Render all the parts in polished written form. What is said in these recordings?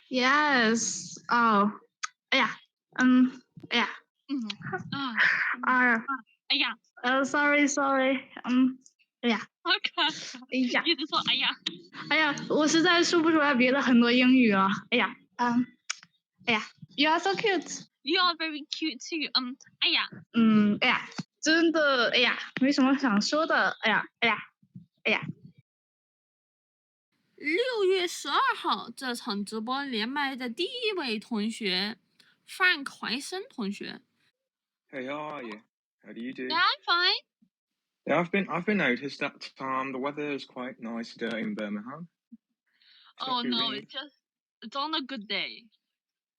Yes. Oh. 哎呀，哎呀，哎呀，sorry，哎呀，一直说哎呀，我实在说不出来别的很多英语了。哎呀，You are so cute. You are very cute too. 哎呀，真的，哎呀，没什么想说的。哎呀。6月12号这场直播连麦的第一位同学 Frank 怀生同学。 Hey, how are you? How do you do? Yeah, I'm fine. Yeah, I've been noticed that the weather is quite nice today in Birmingham. Oh no, it's on a good day.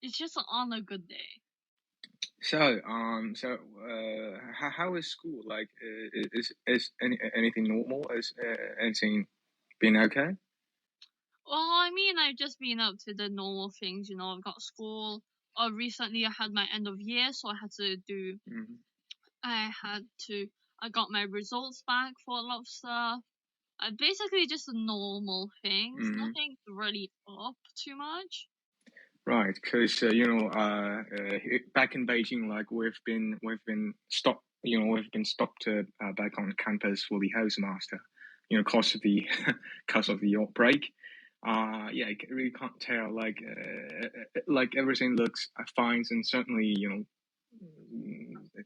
It's just on a good day. So how is school? Like, is anything normal? Is anything been okay? Well, I mean, I've just been up to the normal things, I've got school. Recently I had my end of year, so I had to do. I got my results back for a lot of stuff. Basically just the normal things. Nothing really up too much. Right, because back in Beijing, like we've been stopped. We've been stopped back on campus for the house master. Cause of the outbreak. I really can't tell. Like everything looks fine, and certainly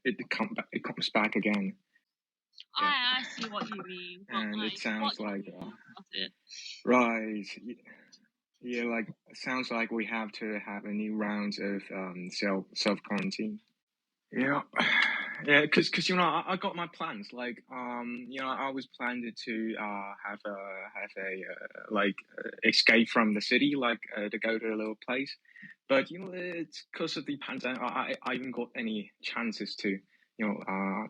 it comes back again. Yeah. I see what you mean. And it sounds like right. Yeah, like it sounds like we have to have a new round of self quarantine. Yeah, because I got my plans. Like I was planning to have a escape from the city, to go to a little place. But it's because of the pandemic. I haven't got any chances to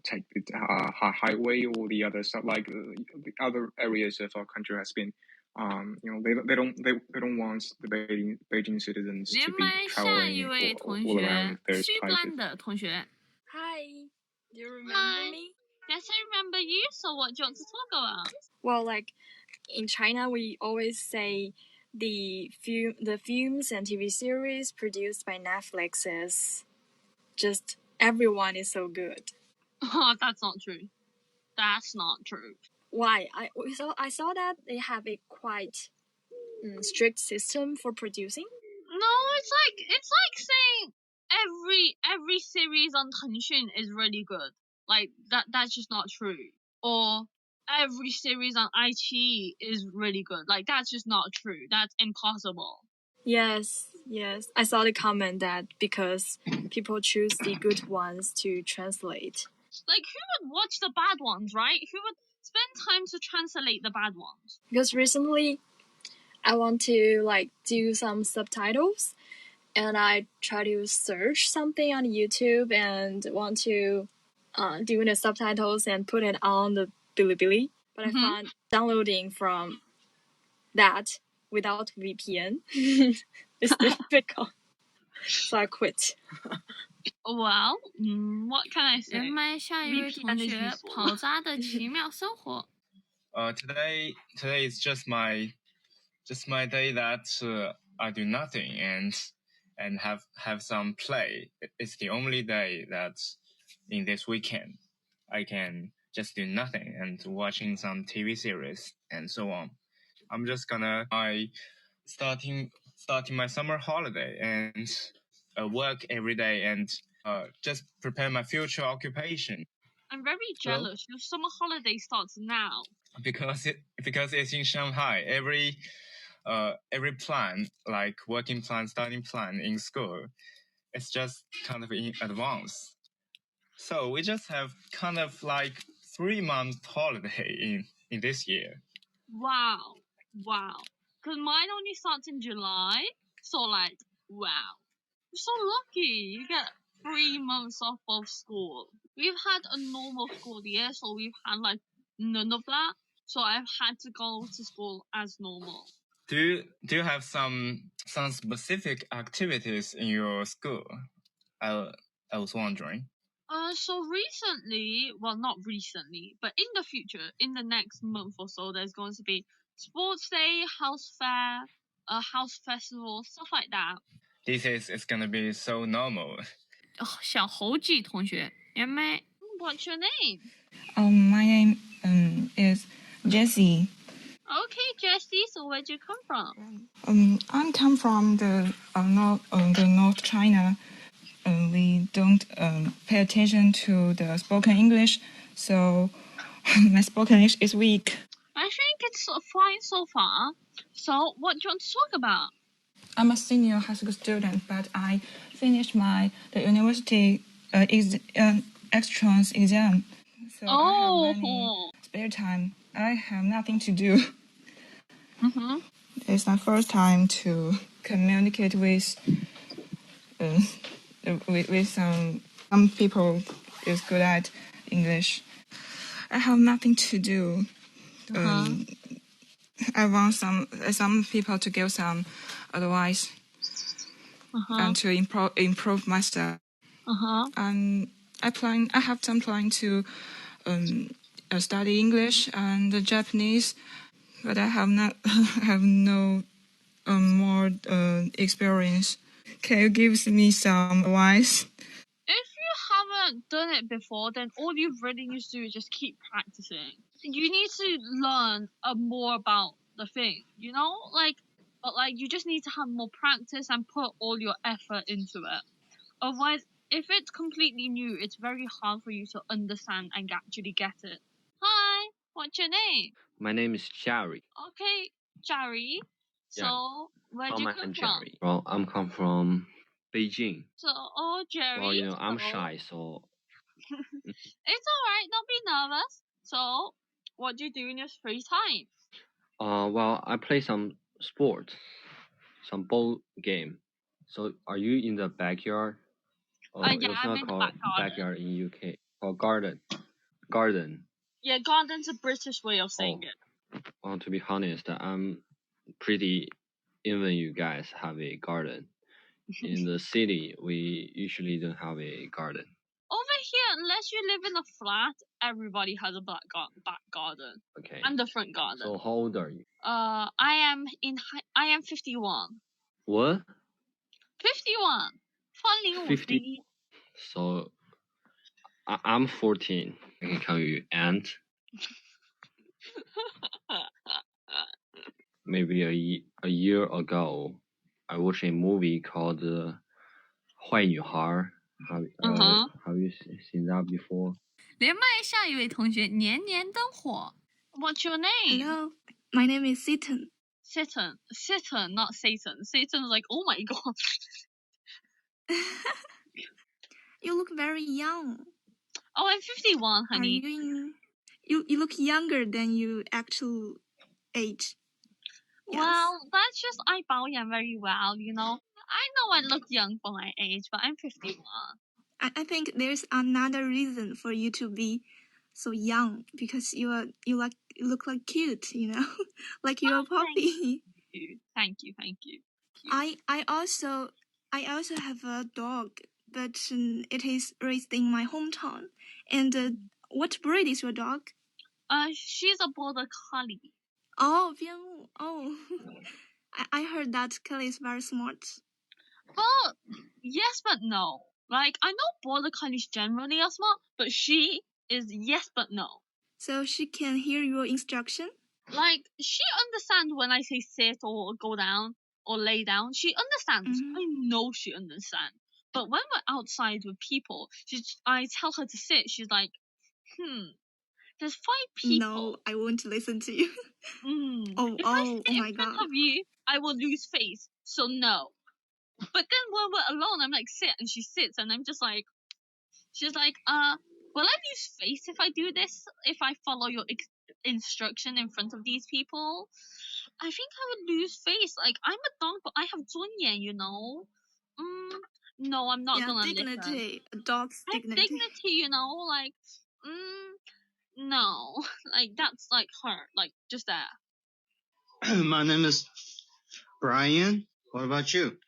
take the highway or the other stuff. Like the other areas of our country has been. They don't want the Beijing citizens to be traveling all around those places. Hi, do you remember me? Yes, I remember you. So what do you want to talk about? Well, like in China, we always say the films and TV series produced by Netflix is just everyone is so good. Oh, that's not true. That's not true. Why? I saw that they have a quite strict system for producing. No, it's like saying every series on Tencent is really good. Like that's just not true. Or every series on iQIYI is really good. Like that's just not true. That's impossible. Yes. I saw the comment that because people choose the good ones to translate. Like who would watch the bad ones, right? Who would spend time to translate the bad ones? Because recently I want to do some subtitles, and I try to search something on YouTube and want to do the subtitles and put it on the Bilibili. But I found downloading from that without VPN is difficult, so I quit. Well, what can I say? 连麦下一位同学跑渣的奇妙生活。Today is just my day that I do nothing and have some play. It's the only day that in this weekend I can just do nothing and watching some TV series and so on. I'm just gonna starting my summer holiday and work every day and just prepare my future occupation. I'm very jealous. Your summer holiday starts now. Because it's in Shanghai. Every plan, like working plan, studying plan in school, it's just kind of in advance. So we just have kind of 3-month holiday in this year. Wow. Because mine only starts in July. So wow. You're so lucky. You get 3 months off of school. We've had a normal school year, so we've had none of that. So I've had to go to school as normal. Do you have some specific activities in your school? I was wondering. So recently, well, not recently, but in the future, in the next month or so, there's going to be sports day, house fair, a house festival, stuff like that. This is gonna be so normal. 小猴记同学，连麦。What's your name? My name is Jessie. Okay, Jessie. So where'd you come from? I come from the North China. We don't pay attention to the spoken English, so my spoken English is weak. I think it's fine so far. So what do you want to talk about? I'm a senior high school student, but I finished the university extrans exam. So I have many spare time. I have nothing to do. Mm-hmm. It's my first time to communicate with some people is good at English. I have nothing to do. I want some people to give some advice and to improve myself. And I have some plan to study English and Japanese, but I have no more experience. Can you give me some advice? If you haven't done it before, then all you really need to do is just keep practicing. You need to learn more about the thing, you know? But you just need to have more practice and put all your effort into it. Otherwise, if it's completely new, it's very hard for you to understand and actually get it. Hi, what's your name? My name is Jerry. Okay, Jerry. So, where'd you come from? Jerry. Well, I'm come from Beijing. So, Jerry. Well, I'm shy, so... It's alright, don't be nervous. So, what do you do in your free time? Well, I play some sports, some ball game. So, are you in the backyard? Yeah, it's I'm not in called the backyard in UK. Called garden. Garden. Yeah, garden's a British way of saying it. Well, to be honest, I'm pretty even you guys have a garden. In the city, we usually don't have a garden. Over here, unless you live in a flat, everybody has a back garden. Okay. And the front garden. So how old are you? I am 51. What? 51. 50. So I'm 14. I can call you aunt. Maybe a year ago, I watched a movie called 坏女孩. Have you seen that before? 连麦下一位同学年年灯火。 What's your name? Hello, my name is Satan. Satan, not Satan. Satan's like, oh my god. You look very young. Oh, I'm 51, honey. You look younger than your actual age. Yes. Well, that's just I 保养 very well, you know. I know I look young for my age, but I'm 51. I think there's another reason for you to be so young, because you look like cute, you know, like you're a puppy. Thank you. I also have a dog, but it is raised in my hometown. And what breed is your dog? She's a border collie. Oh, 边牧. Oh, I heard that Kelly is very smart. Well, yes, but no. Like, I know border collies generally are smart, but she is yes, but no. So she can hear your instruction? Like, she understands when I say sit or go down or lay down. She understands. Mm-hmm. I know she understands. But when we're outside with people, I tell her to sit. She's like, there's 5 people. No, I won't listen to you. If I sit in front of you, I will lose face. So no. But then when we're alone, I'm like, sit, and she sits, and I'm just like, she's like, will I lose face if I do this? If I follow your instruction in front of these people? I think I would lose face. Like, I'm a dog, but I have 尊严, you know? No, I'm not gonna dignity. listen. A dog's dignity. Dignity, you know? Like, no. Like, that's like her. Like, just that. My name is Brian. What about you?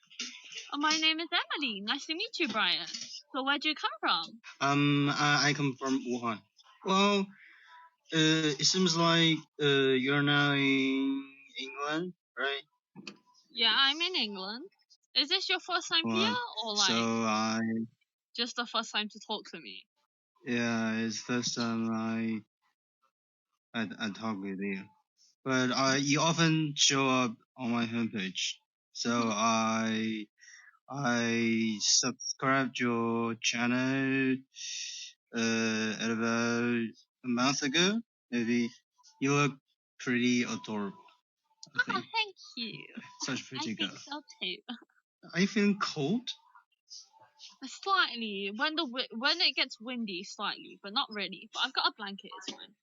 My name is Emily. Nice to meet you, Brian. So where'd you come from? I come from Wuhan. Well, it seems like you're now in England, right? Yeah, I'm in England. Is this your first time here, or like So just the first time to talk to me? Yeah, it's first time I talk with you. But you often show up on my homepage. So I subscribed your channel at about a month ago, maybe. You look pretty adorable, I think. Oh, thank you. Such a pretty girl. I think so too. Are you feeling cold? Slightly. When it gets windy, slightly, but not really. But I've got a blanket, it's fine.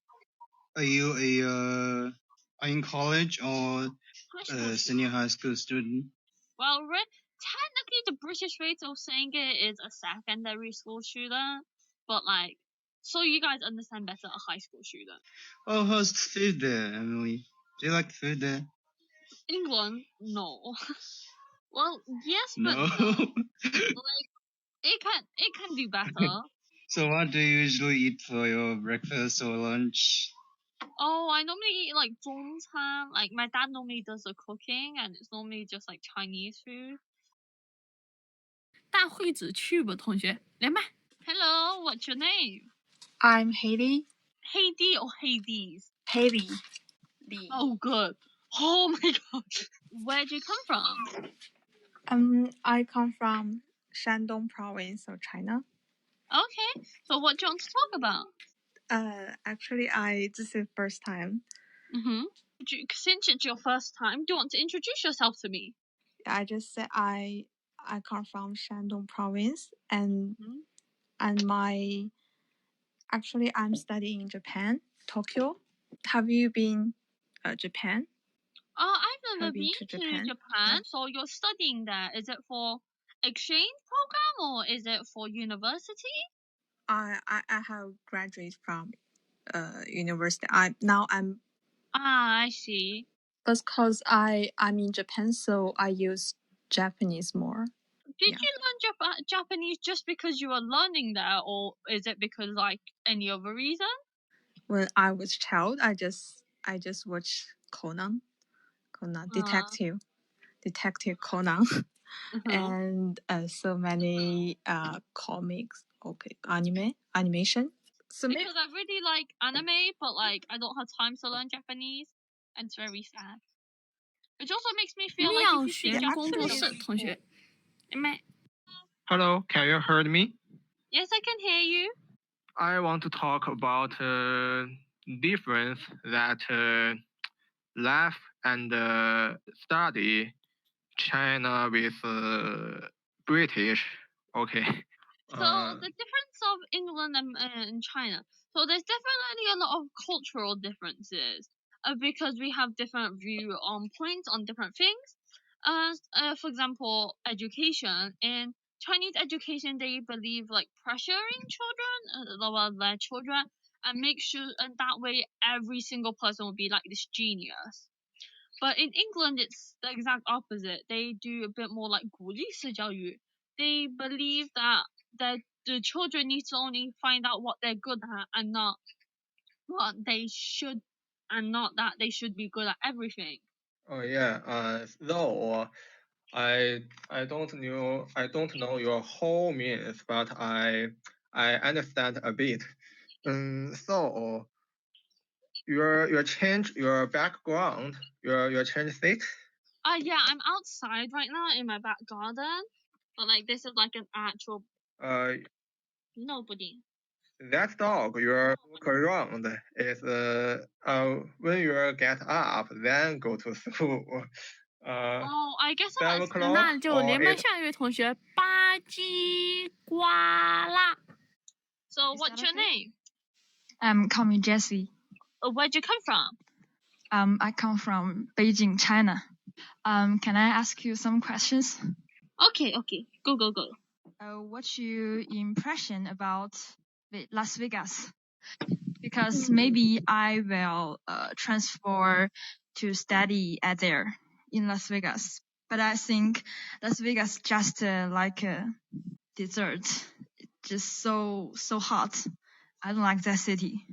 Are you in college or senior high school student? Well, technically the British way of saying it is a secondary school student, but like, so you guys understand better, a high school student. Oh, how's the food there, Emily? Do you like the food there? England? No. Well, yes, but No. no. Like, it can do better. So what do you usually eat for your breakfast or lunch? Oh, I normally eat like 中餐. Like my dad normally does the cooking, and it's normally just like Chinese food. 大惠子去吧，同学，连麦。 Hello, what's your name? I'm Haley. Heidi or Hades? Haley. Lee. Oh, good. Oh my god. Where'd you come from? I come from Shandong province of China. Okay, so what do you want to talk about? Actually, this is first time. Mm-hmm. Since it's your first time, do you want to introduce yourself to me? I just said I come from Shandong province, and actually I'm studying in Japan, Tokyo. Have you been Japan? I've never been to Japan. So you're studying there. Is it for exchange program or is it for university? I have graduated from university. I'm I see. That's because I'm in Japan, so I use Japanese more. Did you learn Japanese just because you were learning there, or is it because like any other reason? When I was a child, I just watched Conan, Detective Conan, and so many comics, animation. So because I really like anime, but like I don't have time to learn Japanese, and it's very sad. It also makes me feel like if you speak Japanese. Hello, can you hear me? Yes, I can hear you. I want to talk about difference that life and study China with British. Okay. So the difference of England and China. So there's definitely a lot of cultural differences because we have different view on points on different things. For example, education. In Chinese education, they believe like pressuring children, their children, and make sure, and that way every single person will be like this genius. But in England, it's the exact opposite. They do a bit more like 鼓励式教育. They believe that the children need to only find out what they're good at and not what they should, and not that they should be good at everything. Oh yeah. Though I don't know your whole means, but I understand a bit. So you change your background, you change seat. Yeah, I'm outside right now in my back garden, but like this is like an actual. Nobody. That dog you walk around is when you get up, then go to school. I guess 7 o'clock. 那就连麦下一位同学吧唧呱啦。So what's your name? Call me Jessie. Where'd you come from? I come from Beijing, China. Can I ask you some questions? Okay. Go. What's your impression about Las Vegas? Because maybe I will transfer to study at there in Las Vegas. But I think Las Vegas just like a desert. Just so hot. I don't like that city.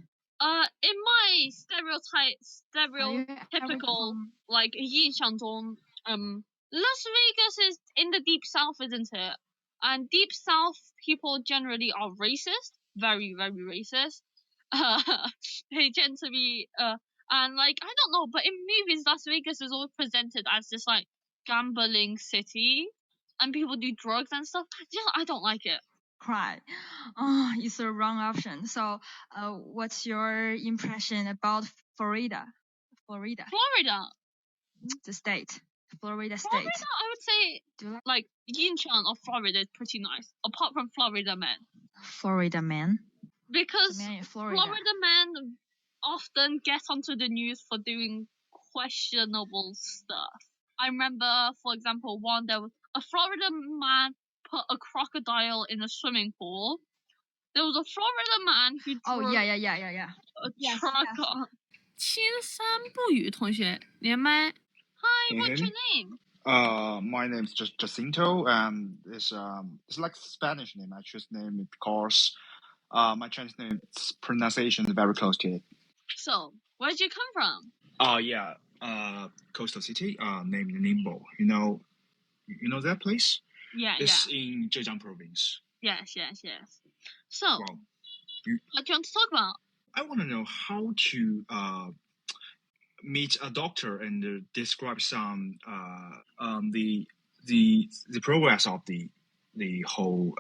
In my stereotypical like 印象中 Las Vegas is in the deep south, isn't it? And deep south people generally are racist, very, very racist. They tend to be, and like, I don't know, but in movies, Las Vegas is always presented as this like gambling city, and people do drugs and stuff. I don't like it. Right. Oh, it's the wrong option. So, what's your impression about Florida? Florida. The state. Florida state. Florida, I would say, like Yinchuan of Florida is pretty nice, apart from Florida man. Florida man? Because The man in Florida. Florida men often get onto the news for doing questionable stuff. I remember, for example, there was a Florida man put a crocodile in a swimming pool. There was a Florida man who Oh, yeah. a truck on. 青山不语同学连麦。 Hi, what's your name? My name is Jacinto, and it's like Spanish name. I choose name because my Chinese name pronunciation is very close to it. So, where did you come from? Yeah, coastal city, named Ningbo. You know that place? Yeah, It's in Zhejiang province. Yes. So, Wow. what do you want to talk about? I want to know how to meet a doctor and describe some the progress of the whole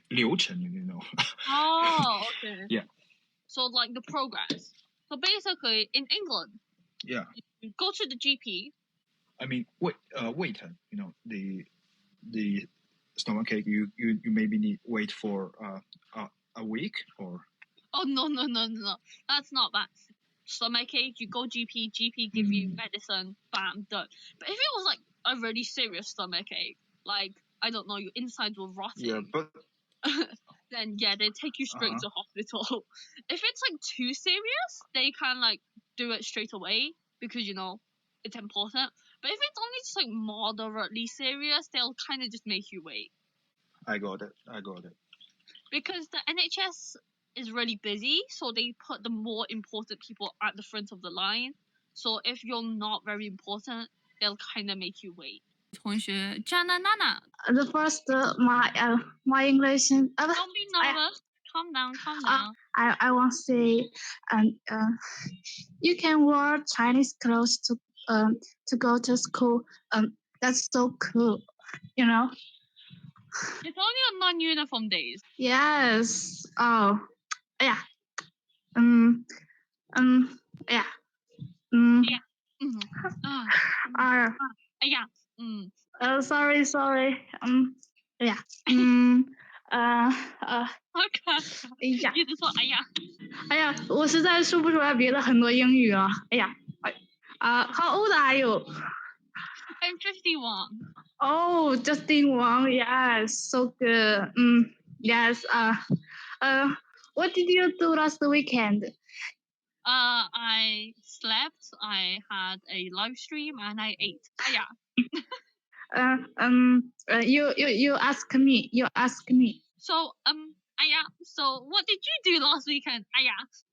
流程, Oh, okay. Yeah. So, like the progress. So basically, in England, Yeah. you go to the GP. I mean, wait, the stomachache. You maybe need wait for a week or. Oh no! That's not bad. Stomachache, you go GP give you medicine, bam, done. But if it was like a really serious stomachache, like I don't know, your insides were rotting. Yeah, but. Then they take you straight to hospital. If it's like too serious, they can like do it straight away because it's important. But if it's only just like moderately serious, they'll kind of just make you wait. I got it. Because the NHS is really busy, so they put the more important people at the front of the line. So if you're not very important, they'll kind of make you wait. 同学 Jana Nana. The first, my English. Don't be nervous. Calm down. I want to say, you can wear Chinese clothes to go to school. That's so cool, It's only on non-uniform days. Yes. Oh, yeah. Yeah. Sorry. Yeah. Okay. 一直说哎呀，我实在说不出来别的很多英语了。哎呀，How old are you? I'm 51. Oh, just in one. Yes, so good. Yes. What did you do last weekend? I slept. I had a live stream and I ate. You ask me. So so what did you do last weekend?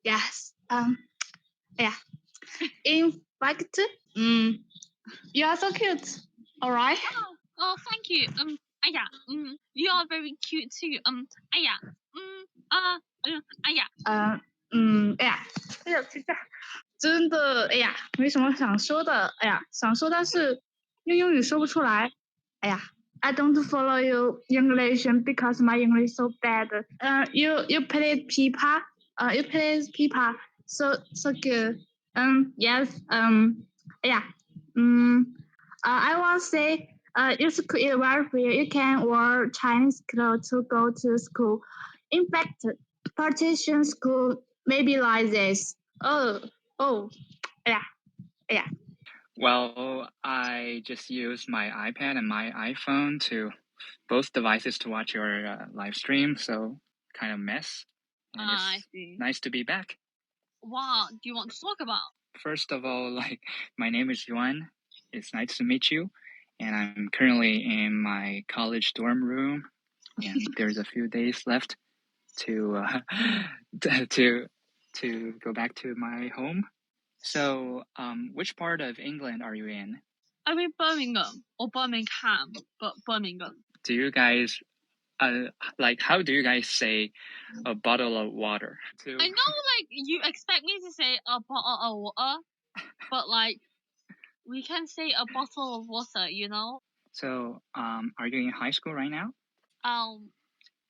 Yes. In fact, you are so cute. All right. Oh, thank you. You are very cute too. 真的，没什么想说的，想说但是用英语说不出来，I don't follow you English because my English so bad. You played pipa. You played pipa. So good. Yes. I want to say, your school is very free. You can wear Chinese clothes to go to school. In fact, partition school maybe like this. Yeah. Well, I just use my iPad and my iPhone to both devices to watch your live stream, so kind of mess. And I see. Nice to be back. What do you want to talk about? First of all, my name is Juan. It's nice to meet you. And I'm currently in my college dorm room, and there's a few days left to go back to my home. So, which part of England are you in? I mean Birmingham or Birmingham, but Birmingham. Do you guys, like, how do you guys say a bottle of water? I know, like, you expect me to say a bottle of water, but, like, we can say a bottle of water, you know? So, are you in high school right now?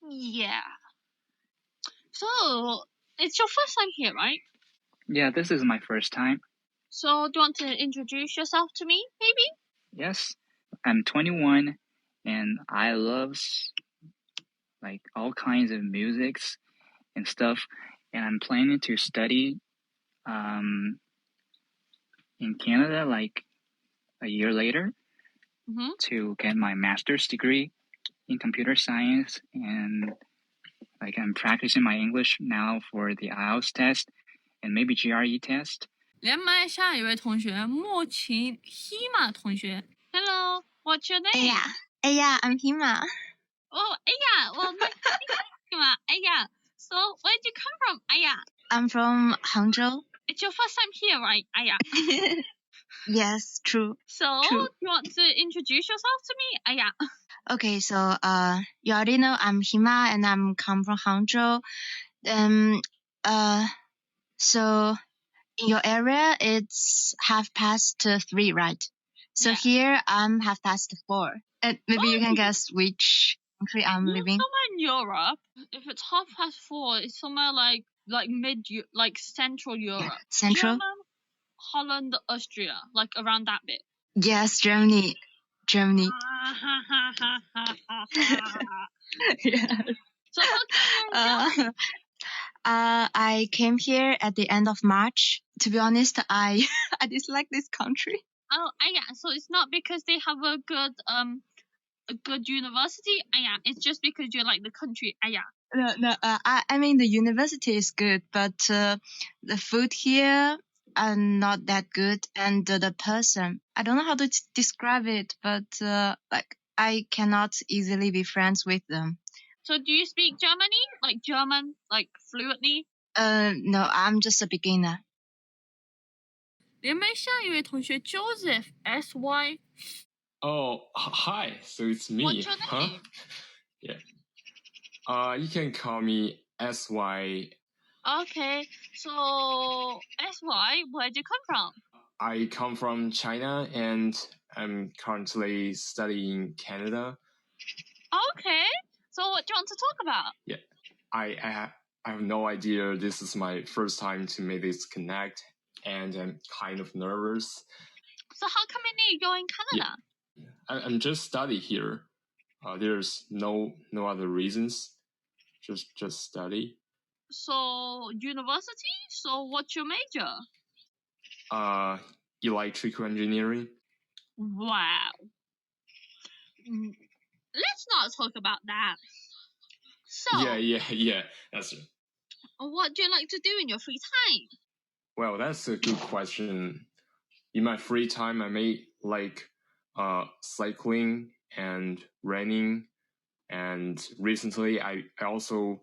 Yeah. So, it's your first time here, right? Yeah, this is my first time. So, do you want to introduce yourself to me, maybe? Yes, I'm 21, and I love, like, all kinds of musics and stuff, and I'm planning to study in Canada, like, a year later, to get my master's degree in computer science, and, like, I'm practicing my English now for the IELTS test and maybe GRE test. 连麦下一位同学莫晴 Hima 同学。 Hello, what's your name? I'm Hima. Oh, well, nice to meet you, Hima. So, where did you come from, I'm from Hangzhou. It's your first time here, right, Yes, true. So, True. do you want to introduce yourself to me, Okay, so you already know I'm Hima and I'm come from Hangzhou. So in your area it's 3:30, right? So here I'm 4:30. And maybe you can guess which country I'm living. Somewhere in Europe. If it's 4:30, it's somewhere like like Central Europe. Central? German, Holland, Austria, like around that bit. Yes, Germany. Yes. So how come you're I came here at the end of March. To be honest, I dislike this country. Oh, so it's not because they have a good university. It's just because you like the country. No. I mean the university is good, but the food here are not that good, and the person, I don't know how to describe it, but like I cannot easily be friends with them. So do you speak German, like fluently? No, I'm just a beginner. 连麦下一位同学 Joseph SY。 Oh, hi. So it's me. What's your name? Yeah. You can call me SY. Okay. So SY, where'd you come from? I come from China and I'm currently studying in Canada. Okay. So what do you want to talk about? Yeah. I have no idea. This is my first time to make this connect, and I'm kind of nervous. So how come you're in Canada? Yeah. I'm just study here. There's no other reasons. Just study. So university? So what's your major? Electrical engineering. Wow. Let's not talk about that. So Yeah. That's it. What do you like to do in your free time? Well, that's a good question. In my free time, I may like cycling and running, and recently I also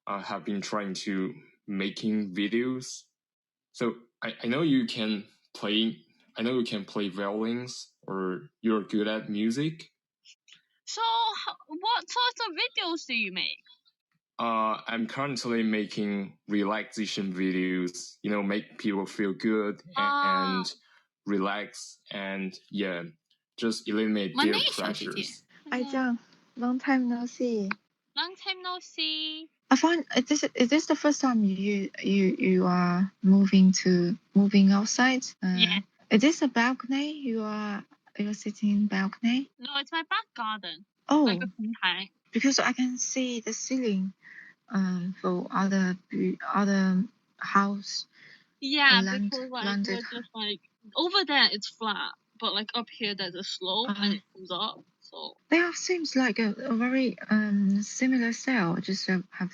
have been trying to making videos. So I know you can play violins, or you're good at music. So what sorts of videos do you make? I'm currently making relaxation videos, make people feel good and relax, and just eliminate their pressures. Long time no see. Long time no see. I find is this the first time you are moving outside? Yeah. Is this a balcony? You're sitting in balcony? No, it's my back garden. Oh. Like a平台. Because I can see the ceiling for other house. Yeah, because we're just like over there it's flat, but like up here there's a slope and it comes up. So they seems like a very similar style. Just have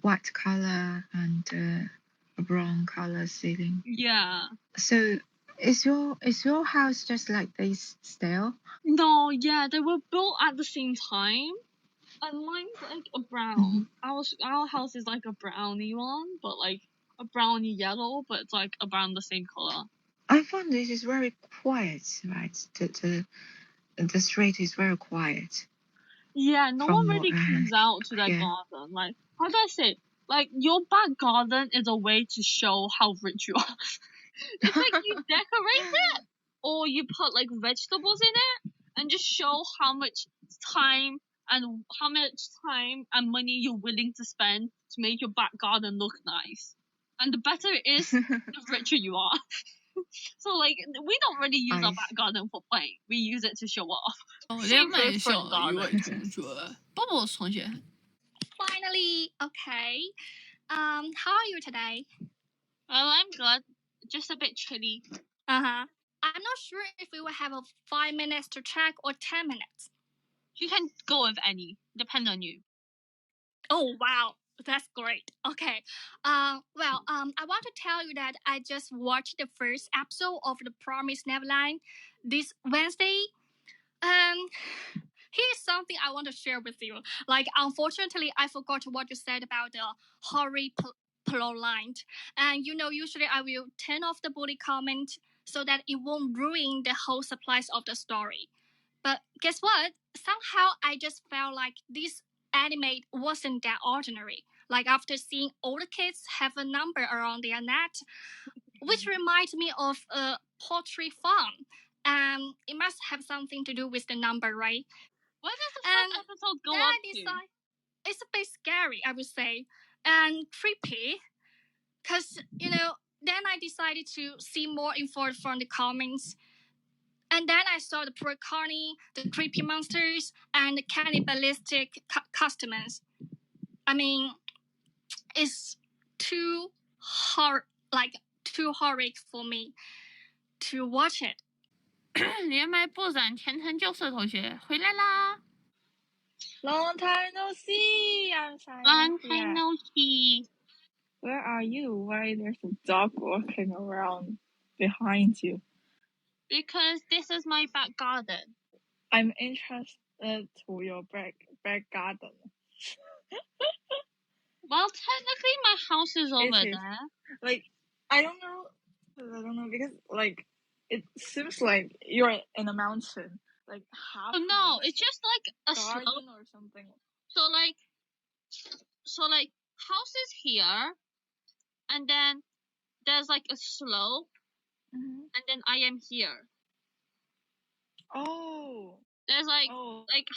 white color and a brown color ceiling. Yeah. So is your house just like this style? No, yeah, they were built at the same time. And mine's like a brown. Our house is like a brownie one, but like a brownie yellow, but it's like around the same color. I found this is very quiet, right? The street is very quiet. Yeah, no one really comes out to that garden. Like, how do I say? Like, your back garden is a way to show how rich you are. It's like you decorate it, or you put like vegetables in it, and just show how much time and money you're willing to spend to make your back garden look nice. And the better it is, the richer you are. So like, we don't really use our back garden for playing. We use it to show off. Same for front garden. Finally, okay. How are you today? Well, I'm good. Just a bit chilly. I'm not sure if we will have 5 minutes to check or 10 minutes. You can go with any. Depends on you. Oh, wow. That's great. Okay. I want to tell you that I just watched the first episode of The Promised Neverland this Wednesday. Here's something I want to share with you. Like, unfortunately, I forgot what you said about the horror plot line. And usually I will turn off the bully comment so that it won't ruin the whole supplies of the story. But guess what? Somehow I just felt like this anime wasn't that ordinary. Like, after seeing all the kids have a number around their neck, which reminds me of a poultry farm. It must have something to do with the number, right? What does the first episode go up to? It's a bit scary, I would say, and creepy. Because, then I decided to see more info from the comments. And then I saw the poor Connie, the creepy monsters, and the cannibalistic customers. I mean, it's too horrific for me to watch it. 连麦部长前程旧色同学回来啦 Long time no see. I'm sorry. Long time no see. Where are you? Why there's a dog walking around behind you? Because this is my back garden. I'm interested to your back garden. Well, technically my house is over there. Like, I don't know because like it seems like you're in a mountain. Like half. Oh no, it's just like a garden slope or something. So like house is here, and then there's like a slope, and then I am here. Oh. There's like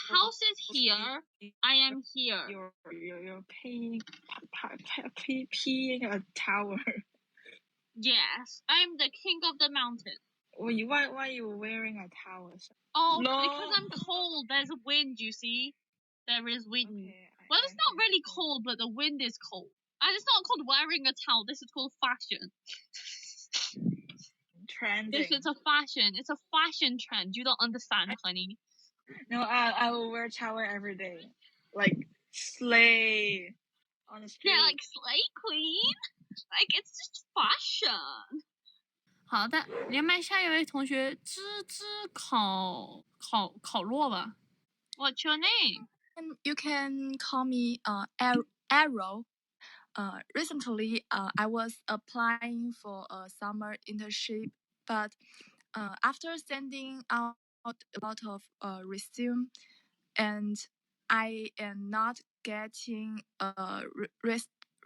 house is here, I am here. You're peeing a tower. Yes, I'm the king of the mountain. Why are you wearing a towel? Oh, because I'm cold. There's wind, you see? There is wind. Okay, well, it's not really cold, but the wind is cold. And it's not called wearing a towel. This is called fashion. Trending. This is a fashion. It's a fashion trend. You don't understand, honey. No, I will wear towel every day. Like, slay on the street. Yeah, like slay queen. Like, it's just fashion. 好的，连麦下一位同学芝烤洛吧。What's your name? You can call me Arrow. Recently, I was applying for a summer internship, but after sending out a lot of resume, and I am not getting a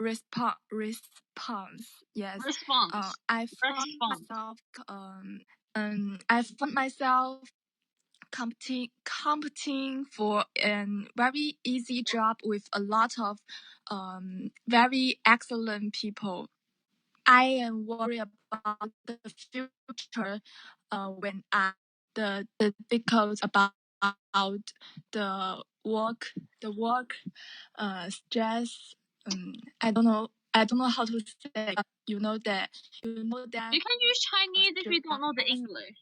response. Yes. Response. I found myself competing for a very easy job with a lot of very excellent people. I am worried about the future when the difficult about the work stress. I don't know how to say. You know that. You can use Chinese if you don't know the English.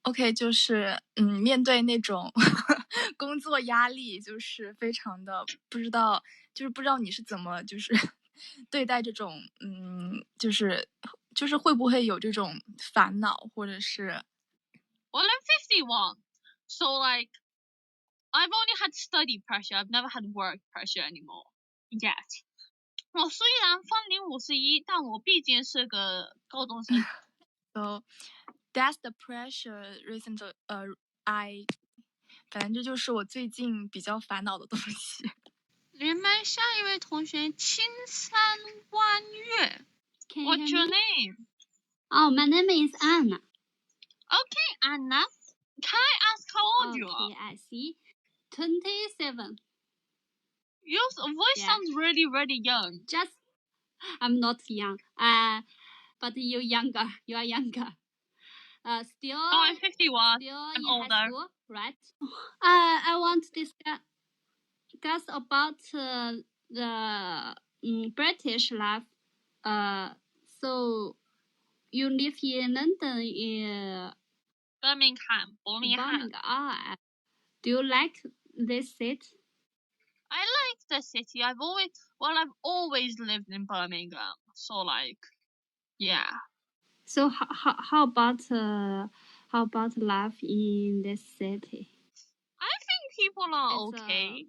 OK， 就是面对那种工作压力，就是非常的不知道你是怎么就是对待这种就是会不会有这种烦恼，或者是 Well, I'm 51, so like I've only had study pressure. I've never had work pressure anymore yet. 我虽然芳龄51，但我毕竟是个高中生。So that's the pressure recently. 反正这就是我最近比较烦恼的东西。连麦下一位同学青山弯月。What's your name? Oh, my name is Anna. Okay, Anna. Can I ask how old you are? Okay, I see. 27. Your voice sounds really, really young. I'm not young. But you are younger. Still. Oh, I'm 51. Still I'm in older. high school, right? I want to discuss about the British life. So you live in London, in Birmingham. Do you like this city? I like the city. I've always lived in Birmingham. So yeah. So how about life in this city? I think people are okay.